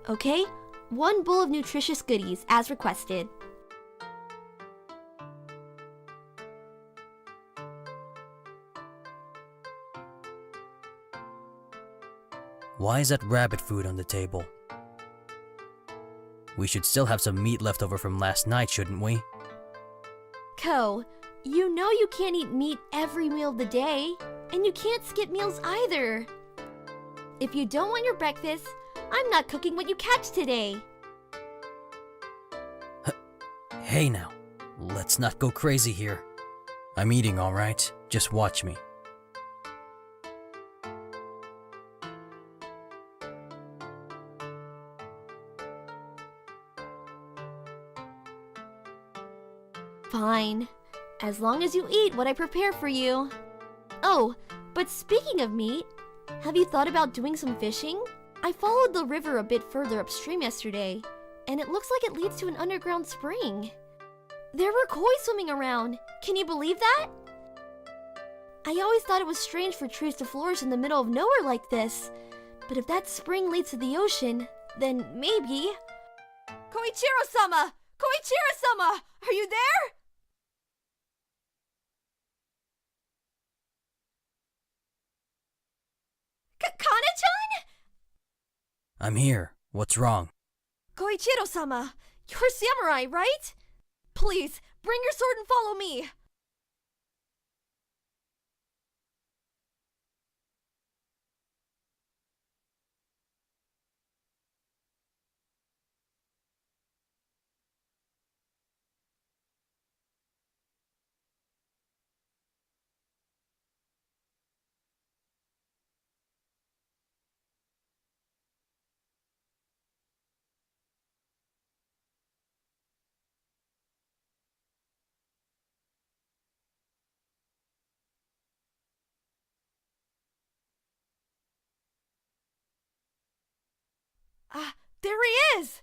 Okay? 1 bowl of nutritious goodies, as requested. Why is that rabbit food on the table? We should still have some meat left over from last night, shouldn't we? Ko, you know you can't eat meat every meal of the day, and you can't skip meals either. If you don't want your breakfast, I'm not cooking what you catch today. Hey now, let's not go crazy here. I'm eating, alright? Just watch me. Fine, as long as you eat what I prepare for you. Oh, but speaking of meat, have you thought about doing some fishing? I followed the river a bit further upstream yesterday, and it looks like it leads to an underground spring. There were koi swimming around. Can you believe that? I always thought it was strange for trees to flourish in the middle of nowhere like this. But if that spring leads to the ocean, then maybe... Kouichirou-sama! Kouichirou-sama! Are you there? Kana-chan? I'm here. What's wrong? Kouichirou-sama, you're samurai, right? Please, bring your sword and follow me. Ah, there he is!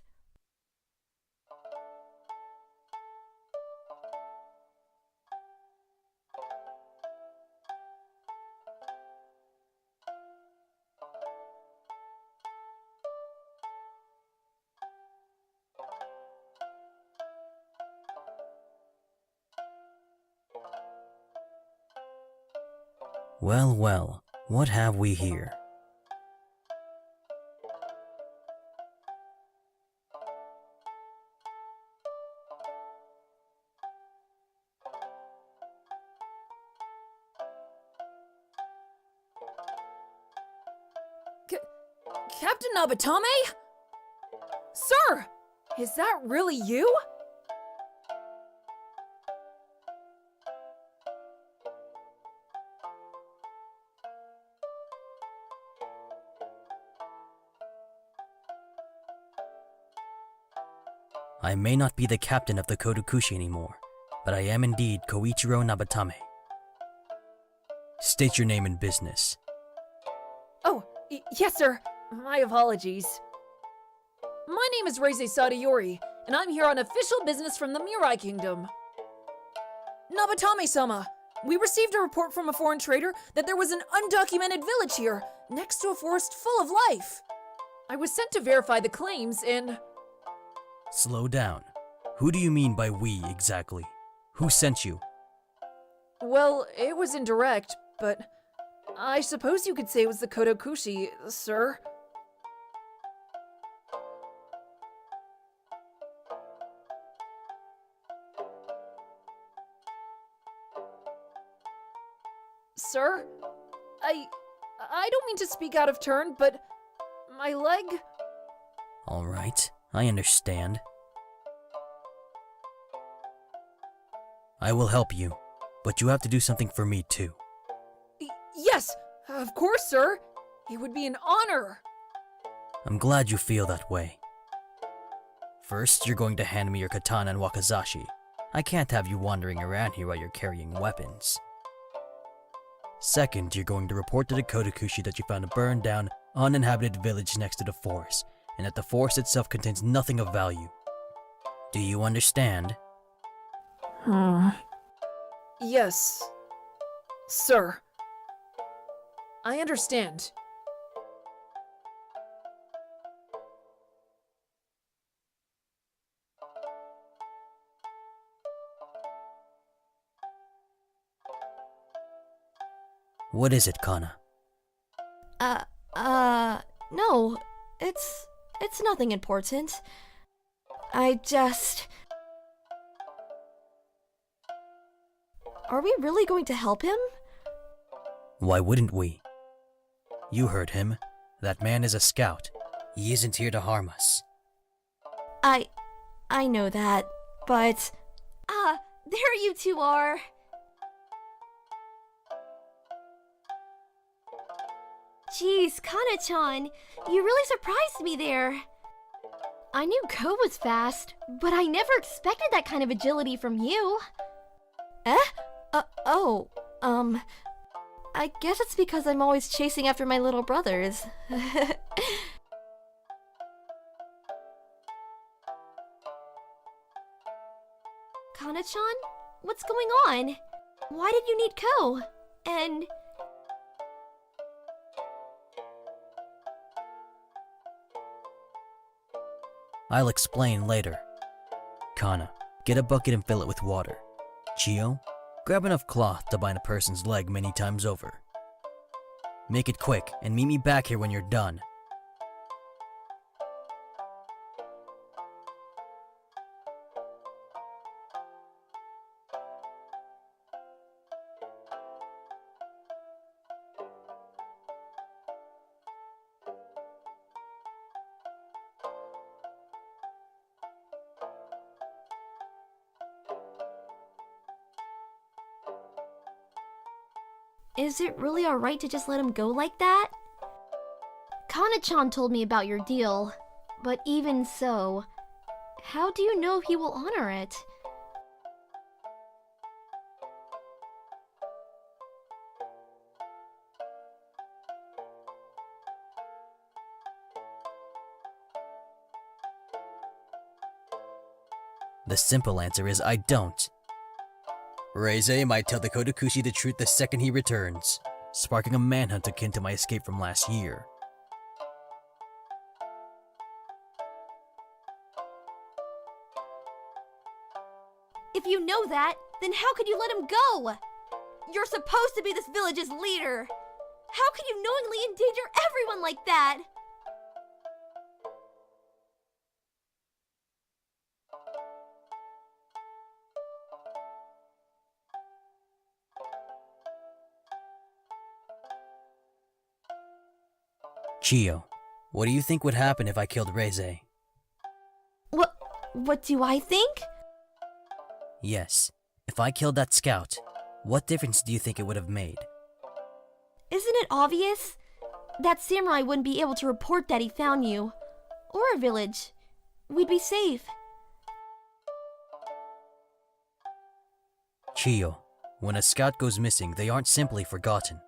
Well, well, what have we here? Captain Nabatame? Sir! Is that really you? I may not be the captain of the Kodokushi anymore, but I am indeed Kouichirou Nabatame. State your name and business. Oh, yes, sir. My apologies. My name is Reise Sadayori, and I'm here on official business from the Mirai Kingdom. Nabatame-sama, we received a report from a foreign trader that there was an undocumented village here, next to a forest full of life. I was sent to verify the claims and... Slow down. Who do you mean by we, exactly? Who sent you? Well, it was indirect, but I suppose you could say it was the Kodokushi, sir. Sir? I don't mean to speak out of turn, but my leg... Alright, I understand. I will help you, but you have to do something for me too. Yes, of course, sir. It would be an honor. I'm glad you feel that way. First, you're going to hand me your katana and wakizashi. I can't have you wandering around here while you're carrying weapons. Second, you're going to report to the Kodokushi that you found a burned down, uninhabited village next to the forest, and that the forest itself contains nothing of value. Do you understand? Yes, sir. I understand. What is it, Kana? No. It's nothing important. I just... Are we really going to help him? Why wouldn't we? You heard him. That man is a scout. He isn't here to harm us. I know that, but... there you two are! Jeez, Kana-chan, you really surprised me there. I knew Ko was fast, but I never expected that kind of agility from you. I guess it's because I'm always chasing after my little brothers. Kana-chan, what's going on? Why did you need Ko? And... I'll explain later. Kana, get a bucket and fill it with water. Chiyo, grab enough cloth to bind a person's leg many times over. Make it quick and meet me back here when you're done. Is it really alright to just let him go like that? Kana-chan told me about your deal, but even so, how do you know he will honor it? The simple answer is I don't. Reize might tell the Kodokushi the truth the second he returns, sparking a manhunt akin to my escape from last year. If you know that, then how could you let him go? You're supposed to be this village's leader. How could you knowingly endanger everyone like that? Chiyo, what do you think would happen if I killed Reize? What do I think? Yes, if I killed that scout, what difference do you think it would have made? Isn't it obvious? That samurai wouldn't be able to report that he found you. Or a village. We'd be safe. Chiyo, when a scout goes missing, they aren't simply forgotten.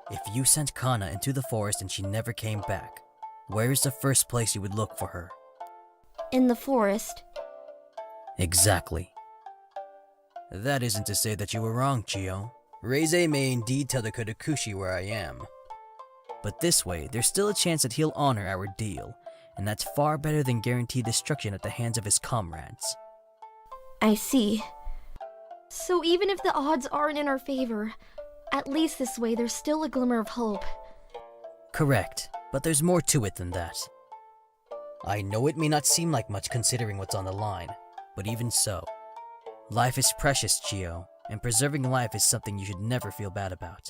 If you sent Kana into the forest and she never came back, where is the first place you would look for her? In the forest. Exactly. That isn't to say that you were wrong, Chiyo. Reize may indeed tell the Kodokushi where I am. But this way, there's still a chance that he'll honor our deal, and that's far better than guaranteed destruction at the hands of his comrades. I see. So even if the odds aren't in our favor, at least this way there's still a glimmer of hope. Correct, but there's more to it than that. I know it may not seem like much considering what's on the line, but even so, life is precious, Chiyo, and preserving life is something you should never feel bad about.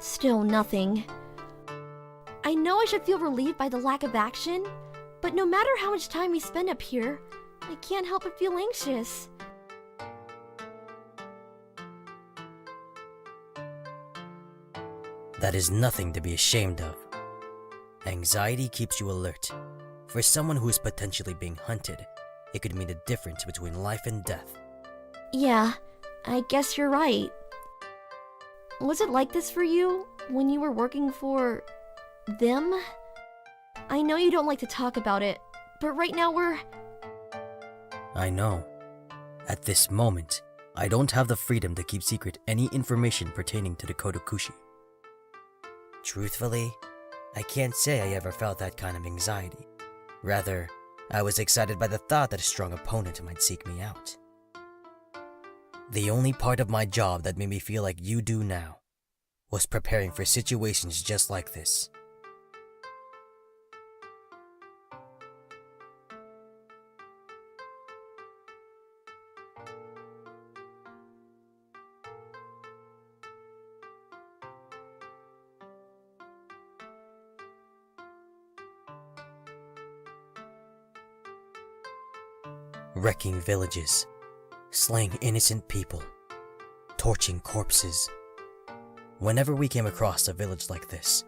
Still nothing. I know I should feel relieved by the lack of action, but no matter how much time we spend up here, I can't help but feel anxious. That is nothing to be ashamed of. Anxiety keeps you alert. For someone who is potentially being hunted, it could mean the difference between life and death. Yeah, I guess you're right. Was it like this for you when you were working for them? I know you don't like to talk about it, but right now I know. At this moment, I don't have the freedom to keep secret any information pertaining to the Kodokushi. Truthfully, I can't say I ever felt that kind of anxiety. Rather, I was excited by the thought that a strong opponent might seek me out. The only part of my job that made me feel like you do now was preparing for situations just like this. Wrecking villages, slaying innocent people, torching corpses. Whenever we came across a village like this,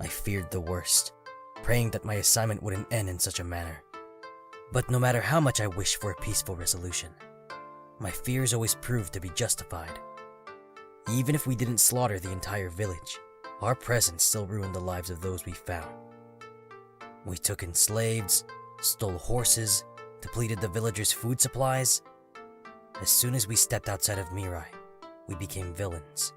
I feared the worst, praying that my assignment wouldn't end in such a manner. But no matter how much I wished for a peaceful resolution, my fears always proved to be justified. Even if we didn't slaughter the entire village, our presence still ruined the lives of those we found. We took in slaves, stole horses, depleted the villagers' food supplies. As soon as we stepped outside of Mirai, we became villains.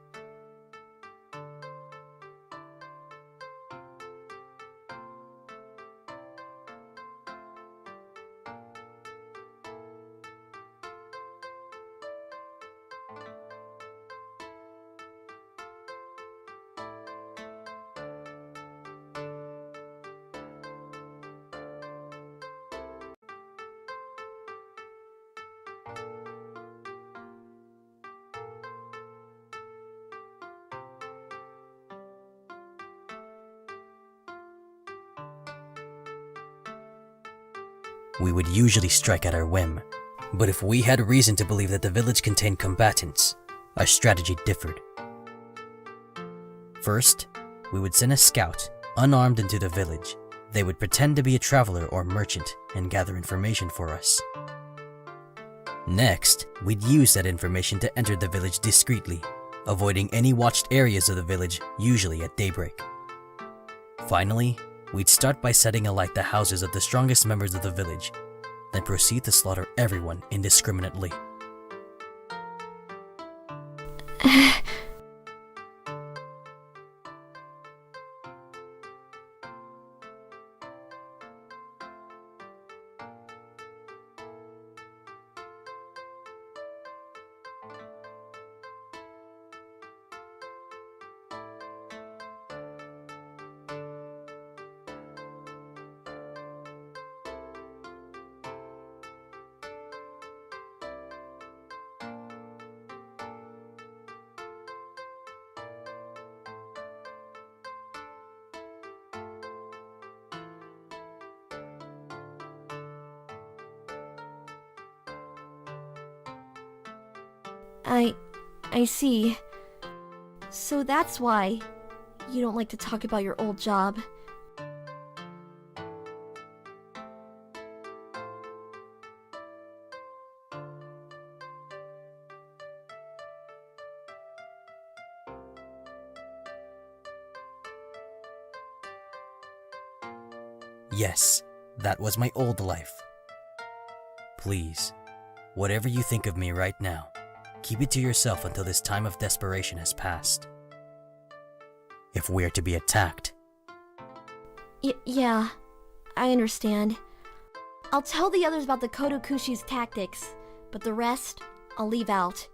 We would usually strike at our whim, but if we had reason to believe that the village contained combatants, our strategy differed. First, we would send a scout, unarmed, into the village. They would pretend to be a traveler or merchant and gather information for us. Next, we'd use that information to enter the village discreetly, avoiding any watched areas of the village, usually at daybreak. Finally, we'd start by setting alight the houses of the strongest members of the village, then proceed to slaughter everyone indiscriminately. I see. So that's why you don't like to talk about your old job. Yes, that was my old life. Please, whatever you think of me right now, keep it to yourself until this time of desperation has passed. If we're to be attacked. Yeah, I understand. I'll tell the others about the Kodokushi's tactics, but the rest, I'll leave out.